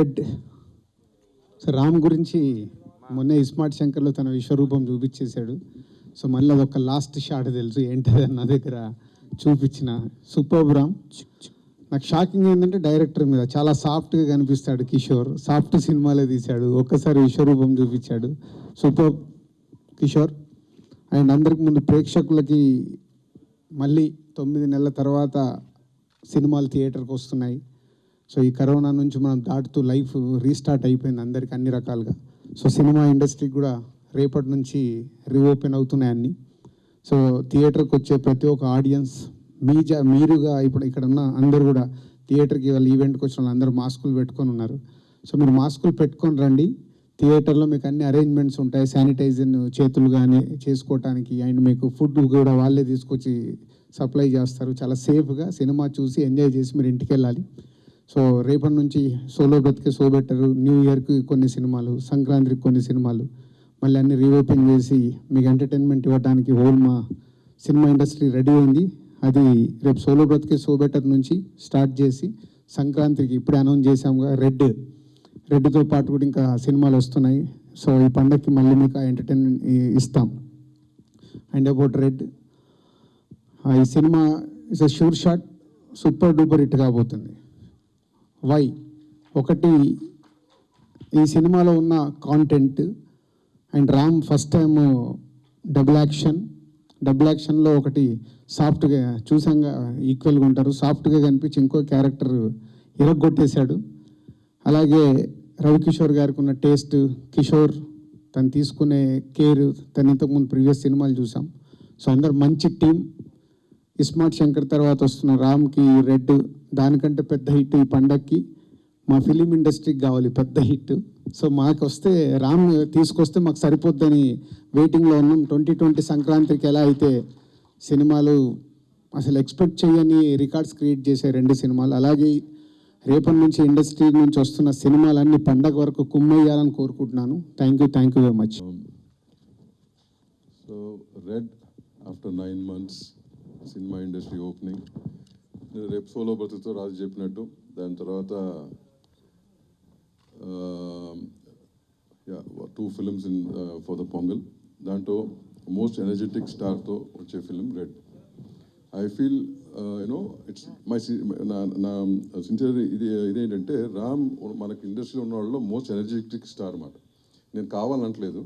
Red. So Ram గురించి మొన్న ఇస్మార్ట్ శంకర్లో తన విశ్వరూపం చూపించేశాడు. సో మళ్ళీ అదొక లాస్ట్ షాట్ తెలుసు ఏంటది నా దగ్గర చూపించిన. సూపర్ రామ్. నాకు షాకింగ్ ఏంటంటే డైరెక్టర్ మీద చాలా సాఫ్ట్గా కనిపిస్తాడు కిషోర్. సాఫ్ట్ సినిమాలే తీశాడు, ఒక్కసారి విశ్వరూపం చూపించాడు. సూపర్ కిషోర్. అండ్ అందరికి ముందు ప్రేక్షకులకి మళ్ళీ 9 నెలల తర్వాత సినిమాలు థియేటర్కి వస్తున్నాయి. సో ఈ కరోనా నుంచి మనం దాటుతూ లైఫ్ రీస్టార్ట్ అయిపోయింది అందరికి అన్ని రకాలుగా. సో సినిమా ఇండస్ట్రీకి కూడా రేపటి నుంచి రీఓపెన్ అవుతున్నాయి అన్నీ. సో థియేటర్కి వచ్చే ప్రతి ఒక్క ఆడియన్స్ మీరుగా ఇప్పుడు ఇక్కడ ఉన్న అందరూ కూడా థియేటర్కి వాళ్ళ ఈవెంట్కి వచ్చిన వాళ్ళు అందరూ మాస్కులు పెట్టుకొని ఉన్నారు. సో మీరు మాస్కులు పెట్టుకొని రండి. థియేటర్లో మీకు అన్ని అరేంజ్మెంట్స్ ఉంటాయి, శానిటైజర్ చేతులు కానీ చేసుకోవటానికి. అండ్ మీకు ఫుడ్ కూడా వాళ్ళే తీసుకొచ్చి సప్లై చేస్తారు. చాలా సేఫ్గా సినిమా చూసి ఎంజాయ్ చేసి మీరు ఇంటికి వెళ్ళాలి. సో రేపటి నుంచి సోలో బ్రతికే సో బెటర్, న్యూ ఇయర్కి కొన్ని సినిమాలు, సంక్రాంతికి కొన్ని సినిమాలు, మళ్ళీ అన్ని రీఓపెన్ చేసి మీకు ఎంటర్టైన్మెంట్ ఇవ్వడానికి హోల్ మా సినిమా ఇండస్ట్రీ రెడీ అయింది. అది రేపు సోలో బ్రతికే సో బెటర్ నుంచి స్టార్ట్ చేసి సంక్రాంతికి ఇప్పుడే అనౌన్స్ చేసాముగా రెడ్తో పాటు కూడా ఇంకా సినిమాలు వస్తున్నాయి. సో ఈ పండగకి మళ్ళీ మీకు ఆ ఎంటర్టైన్మెంట్ ఇస్తాం. అండ్ అబౌట్ రెడ్, ఈ సినిమా is a sure shot, super duper hit కాబోతుంది. వై? ఒకటి, ఈ సినిమాలో ఉన్న content. And Ram first time double యాక్షన్లో ఒకటి సాఫ్ట్గా చూసాంగా, ఈక్వల్గా ఉంటారు, సాఫ్ట్గా కనిపించి ఇంకో క్యారెక్టర్ ఇరగొట్టేశాడు. అలాగే రవికిషోర్ గారికి ఉన్న టేస్ట్, కిషోర్ తను తీసుకునే కేర్, తను ఇంతకుముందు ప్రీవియస్ సినిమాలు చూసాం. సో అందరు మంచి టీం. ఇస్మార్ట్ శంకర్ తర్వాత వస్తున్న రామ్కి రెడ్ దానికంటే పెద్ద హిట్ ఈ పండగకి మా ఫిలిం ఇండస్ట్రీకి కావాలి పెద్ద హిట్. సో మాకు వస్తే రామ్ తీసుకొస్తే మాకు సరిపోద్దని వెయిటింగ్లో ఉన్నాం. 2020 సంక్రాంతికి ఎలా అయితే సినిమాలు అసలు ఎక్స్పెక్ట్ చేయని రికార్డ్స్ క్రియేట్ చేసే 2 సినిమాలు, అలాగే రేపటి నుంచి ఇండస్ట్రీ నుంచి వస్తున్న సినిమాలన్నీ పండగ వరకు కుమ్మేయాలని కోరుకుంటున్నాను. Thank you very much. So red after 9 months cinema industry opening. నేను రేపు సోలో బ్రతుకుతో రాజు చెప్పినట్టు దాని తర్వాత 2 films in for the pongal. దాంట్లో మోస్ట్ ఎనర్జెటిక్ స్టార్తో వచ్చే film red. I feel you know it's my నా సిన్సియర్ ఇదేంటంటే రామ్ మనకి ఇండస్ట్రీలో ఉన్న వాళ్ళలో మోస్ట్ ఎనర్జెటిక్ స్టార్ అన్నమాట. నేను కావాలనట్లేదు,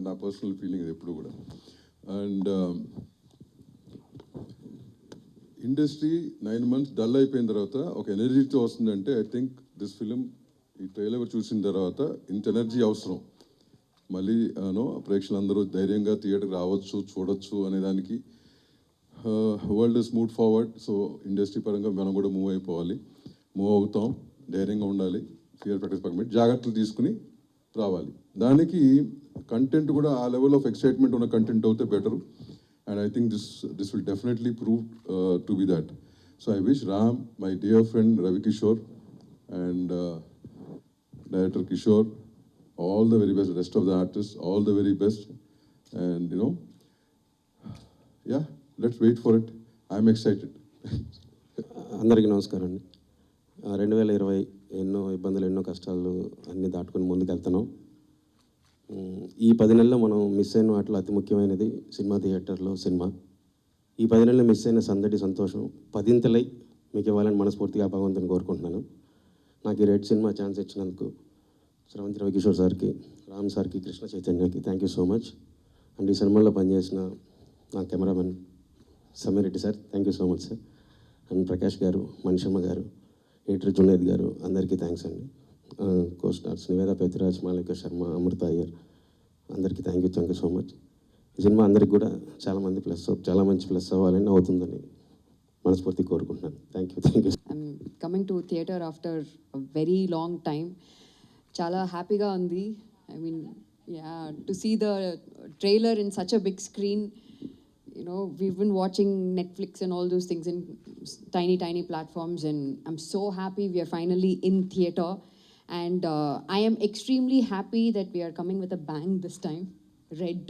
నా పర్సనల్ ఫీలింగ్ ఇది ఎప్పుడు కూడా. అండ్ ఇండస్ట్రీ 9 months డల్ అయిపోయిన తర్వాత ఒక ఎనర్జీతో వస్తుందంటే ఐ థింక్ దిస్ ఫిలిం ఈ ట్రైలర్ చూసిన తర్వాత ఇంత ఎనర్జీ అవసరం. మళ్ళీ ప్రేక్షకులందరూ ధైర్యంగా థియేటర్కి రావచ్చు, చూడొచ్చు అనేదానికి world is move forward. So industry పరంగా మనం కూడా మూవ్ అవుతాం. ధైర్యంగా ఉండాలి, ఫియర్ ప్రాక్టీస్ పక్కన జాగ్రత్తలు తీసుకుని రావాలి. దానికి కంటెంట్ కూడా ఆ లెవెల్ ఆఫ్ ఎక్సైట్మెంట్ ఉన్న కంటెంట్ అవుతే better. And I think this will definitely prove to be that. So I wish Ram, my dear friend Ravi Kishore and director Kishore, all the very best. Rest of the artists, all the very best. And yeah, let's wait for it. I'm excited. అందరికీ నమస్కారం అండి. 2020 ఎన్నో ఇబ్బందులు, ఎన్నో కష్టాలు అన్నీ దాటుకొని ముందుకు వెళ్తున్నాం. ఈ 10 నెలల్లో మనం మిస్ అయిన వాటిలో అతి ముఖ్యమైనది సినిమా థియేటర్లో సినిమా. ఈ 10 నెలలు మిస్ అయిన సందడి, సంతోషం 10 మీకు ఇవ్వాలని మనస్ఫూర్తిగా భగవంతుని కోరుకుంటున్నాను. నాకు ఈ రెడ్ సినిమా ఛాన్స్ ఇచ్చినందుకు శ్రవంతి రవికిషోర్ సార్కి, రామ్ సార్కి, కృష్ణ చైతన్యకి thank you so much. And ఈ సినిమాలో పనిచేసిన నా cameraman Sameer Reddy sir, thank you so much sir. And Prakash గారు, మణిశర్మ గారు, ఎడిటర్ జునేద్ గారు, అందరికీ థ్యాంక్స్ అండి. కో స్టార్స్ నివేదా పెత్తిరాజ్, మాలిక శర్మ, అమృత అయ్యర్, అందరికీ థ్యాంక్ యూ సో మచ్. ఈ సినిమా అందరికి కూడా చాలా మంచి ప్లస్ అవ్వాలని అవుతుందని మనస్ఫూర్తి కోరుకుంటున్నాను. Thank you. I'm coming to theatre after a very long time. Chala happy-ga undi. I mean, yeah, to see the trailer in such a big screen. We've been watching Netflix and all those things in tiny platforms, and I'm so happy we are finally in theatre. And I am extremely happy that we are coming with a bang this time. Red.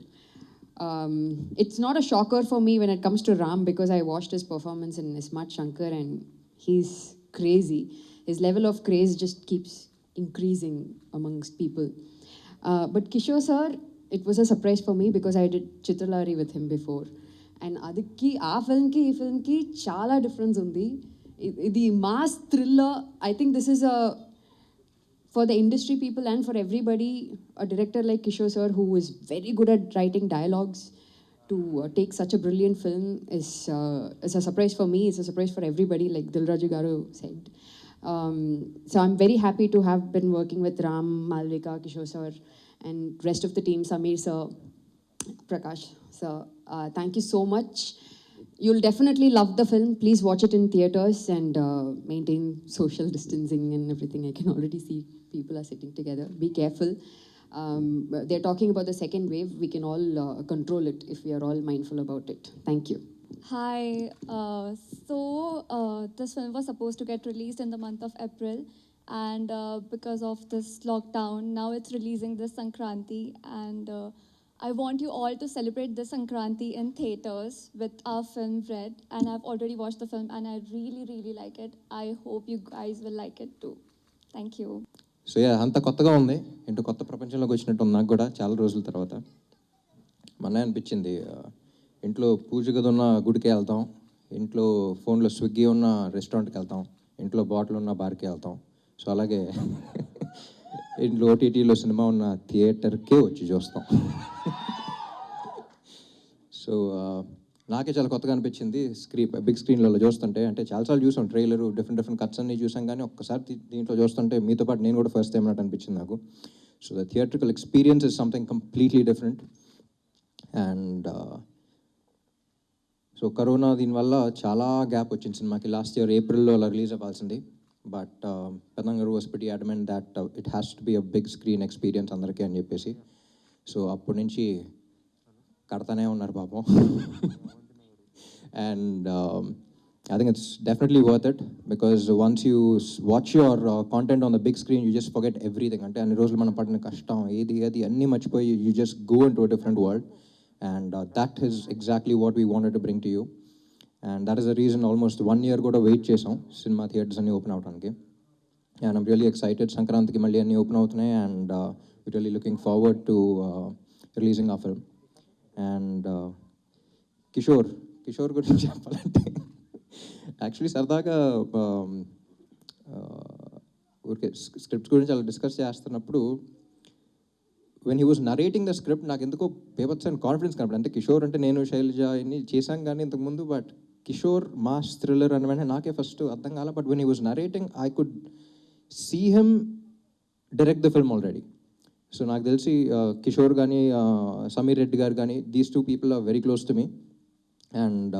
It's not a shocker for me when it comes to Ram, because I watched his performance in Ismaat Shankar and he's crazy. His level of craze just keeps increasing amongst people. But Kishore sir, it was a surprise for me because I did Chitralari with him before. And adiki aa film ki ee film ki chala difference undi. The mass thriller, I think this is a, for the industry people and for everybody, a director like Kishore sir, who is very good at writing dialogues, to take such a brilliant film is a surprise for me. It's a surprise for everybody, like Dilraju Garu said. So I'm very happy to have been working with Ram, Malvika, Kishore sir, and rest of the team, Samir sir, Prakash sir. Thank you so much. You'll definitely love the film. Please watch it in theaters and maintain social distancing and everything. I can already see people are sitting together. Be careful. They're talking about the second wave. We can all control it if we are all mindful about it. Thank you. Hi. This film was supposed to get released in the month of April, and because of this lockdown, now it's releasing this Sankranti, and I want you all to celebrate this Sankranti in theaters with our film Red, and I've already watched the film and I really, really like it. I hope you guys will like it too. Thank you. So yeah అంత కొత్తగా ఉంది, into కొత్త ప్రపంచంలోకి వచ్చినట్టు ఉంది నాకు కూడా చాలా రోజుల తర్వాత. మొన్న అనిపించింది, ఇంట్లో పూజ గది ఉన్న గుడికి వెళ్తాం, ఇంట్లో ఫోన్లో స్విగ్గీ ఉన్న రెస్టారెంట్కి వెళ్తాం, ఇంట్లో బాటిల్ ఉన్న బార్కి వెళ్తాం. సో అలాగే ఇంట్లో ఓటీటీలో సినిమా ఉన్న థియేటర్కే వచ్చి చూస్తాం. సో నాకే చాలా కొత్తగా అనిపించింది బిగ్ స్క్రీన్లలో చూస్తుంటే. అంటే చాలాసార్లు చూసాం ట్రైలరు, డిఫరెంట్ కట్స్ అన్నీ చూసాం, కానీ ఒక్కసారి దీంట్లో చూస్తుంటే మీతో పాటు నేను కూడా ఫస్ట్ టైం అన్నట్టు అనిపించింది నాకు. So the theatrical experience is something completely different. And so corona దీనివల్ల చాలా గ్యాప్ వచ్చింది సినిమాకి. లాస్ట్ ఇయర్ ఏప్రిల్లో అలా రిలీజ్ అవ్వాల్సింది. బట్ పెద్దంగారు was pretty adamant that it has to be a big screen experience అందరికీ అని చెప్పేసి. సో అప్పటి నుంచి కడతానే ఉన్నారు పాపం. And I think it's definitely worth it, because once you watch your content on the big screen, you just forget everything. Ante anni rojulu manam padina kashtam edi anni marchipoyi you just go into a different world, and that is exactly what we wanted to bring to you. And that is the reason almost 1 year kuda wait chesam cinema theaters anni open avtaniki. And I'm really excited. Sankrantiki malli anni open avutunayi, and we're really looking forward to releasing our film. And Kishore గురించి చెప్పాలంటే, actually సరదాగా ఊరికే scripts గురించి అలా discuss చేస్తున్నప్పుడు when he was narrating the script నాకు ఎందుకో papers and confidence కనపడి. అంటే కిషోర్ అంటే నేను శైలజ ఇన్ని చేశాం కానీ ఇంతకుముందు, బట్ కిషోర్ మాస్ థ్రిల్లర్ అని వెంటనే నాకే ఫస్ట్ అర్థం కాలే. But when he was narrating I could see him direct the film already. So నాకు తెలిసి కిషోర్ కానీ సమీర్ రెడ్డి గారు కానీ, these 2 people are very close to me. And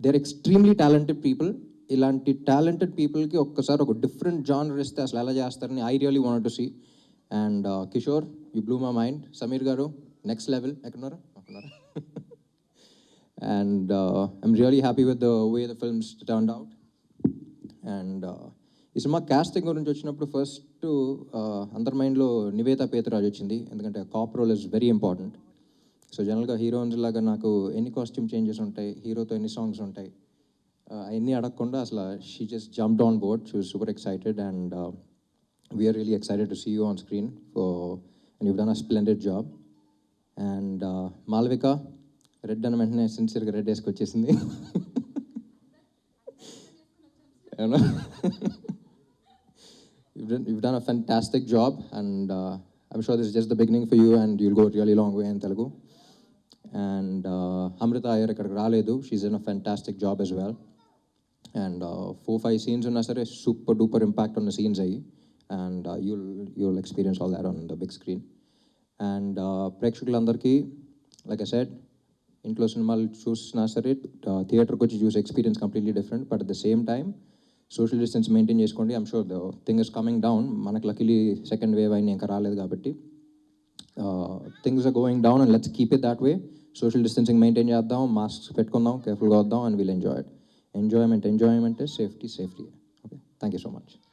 they are extremely talented people. ఇలాంటి టాలెంటెడ్ పీపుల్కి ఒక్కసారి ఒక డిఫరెంట్ జానర్ ఇస్తే అసలు ఎలా చేస్తారని I really want to see. And Kishore, you blew my mind. Sameer గారు నెక్స్ట్ లెవెల్. ఎక్కడున్నారా? And I'm really happy with the way the films turned out. And ఈ సినిమా కాస్టింగ్ గురించి వచ్చినప్పుడు ఫస్ట్ అందరి మైండ్లో నివేతా పేతురాజ్ వచ్చింది, ఎందుకంటే cop role is very important. So జనరల్గా హీరోయిన్స్ లాగా నాకు ఎన్ని కాస్ట్యూమ్ చేంజెస్ ఉంటాయి, హీరోతో ఎన్ని సాంగ్స్ ఉంటాయి, అవన్నీ అడగకుండా అసలు she just jumped on board. She was super excited, and we're really excited to see you on screen and you done a splendid job. And Malvika, red అన్న వెంటనే సిన్సియర్గా రెడ్ వేసుకొచ్చేసింది. You've done a fantastic job, and I'm sure this is just the beginning for you, and you'll go a really long way in Telugu. And Amrita Iyer ikkadiki raaledu. She's done a fantastic job as well. And 4-5 scenes unna sare super duper impact on the scenes ayi, and you'll experience all that on the big screen. And ప్రేక్షకులందరికీ, like I said, ఇంట్లో సినిమాలు చూసినా సరే థియేటర్కి వచ్చి చూసే experience completely different. But at the same time social distance maintain చేసుకోండి. I'm sure the thing is coming down. మనకు లక్కీలీ సెకండ్ వేవ్ అయినా ఇంకా రాలేదు కాబట్టి things are going down, and let's keep it that way. Social distancing maintain చేద్దాం, masks పెట్టుకుందాం, కేర్ఫుల్గా వద్దాం, అండ్ విల్ ఎంజాయ్ ఇట్. ఎంజాయ్మెంట్ is safety. Okay, thank you so much.